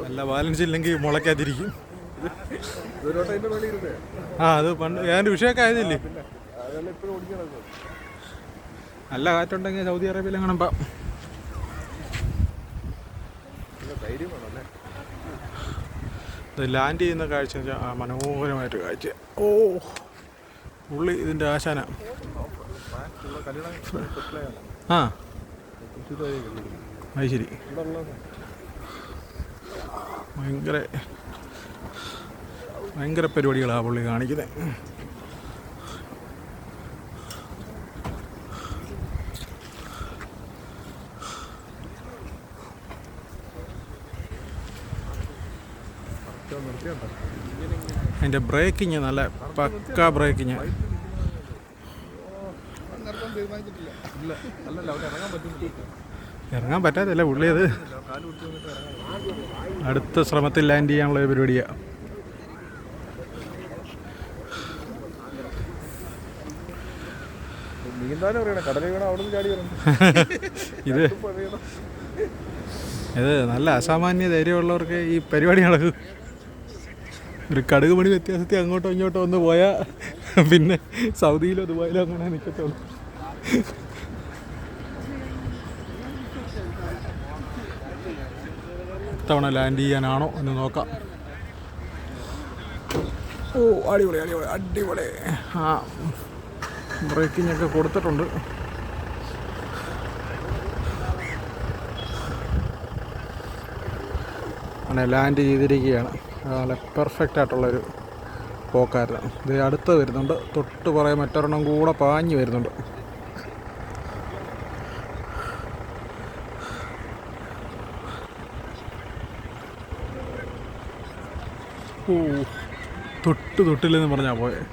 നല്ല ബാലൻസ് ഇല്ലെങ്കിൽ മുളയ്ക്കാതിരിക്കും. ആ അത് പണ്ട് ഞാൻ വിഷയമൊക്കെ ആയതില്ലേ. നല്ല കാറ്റുണ്ടെങ്കിൽ സൗദി അറേബ്യയിൽ അങ്ങനെ ഇത് ലാൻഡ് ചെയ്യുന്ന കാഴ്ച മനോഹരമായിട്ട് കാഴ്ച. ഓ പുള്ളി ഇതിൻ്റെ ആശാന. ആ അത് ശരി. ഭയങ്കര പരിപാടികളാണ് പുള്ളി കാണിക്കുന്നത്. അതിൻ്റെ ബ്രേക്കിങ് നല്ല പക്ക ബ്രേക്കിങ്. ഇറങ്ങാൻ പറ്റാത്തല്ല പുള്ളി, അത് അടുത്ത ശ്രമത്തിൽ ലാൻഡ് ചെയ്യാനുള്ള പരിപാടിയാണ്. ഇത് നല്ല അസാമാന്യ ധൈര്യമുള്ളവർക്ക് ഈ പരിപാടി നടക്കും. ഒരു കടുക് മണി വ്യത്യാസത്തിൽ അങ്ങോട്ടോ ഇങ്ങോട്ടോ ഒന്ന് പോയാൽ പിന്നെ സൗദിയിലോ ദുബായിലോ അങ്ങനെ നിൽക്കത്തുള്ളൂ. ഇത്തവണ ലാൻഡ് ചെയ്യാനാണോ എന്ന് നോക്കാം. ഓ അടിപൊളി അടിപൊളി അടിപൊളി. ആ ബ്രേക്കിംഗ് ഒക്കെ കൊടുത്തിട്ടുണ്ട്. അങ്ങനെ ലാൻഡ് ചെയ്തിരിക്കുകയാണ്. നല്ല പെർഫെക്റ്റ് ആയിട്ടുള്ളൊരു പോക്കായിരുന്നു. ഇത് അടുത്ത് വരുന്നുണ്ട്, തൊട്ട് പുറകെ മറ്റൊരെണ്ണം കൂടെ പാഞ്ഞ് വരുന്നുണ്ട്. ഓ തൊട്ടില്ലെന്ന് പറഞ്ഞാൽ പോയെ.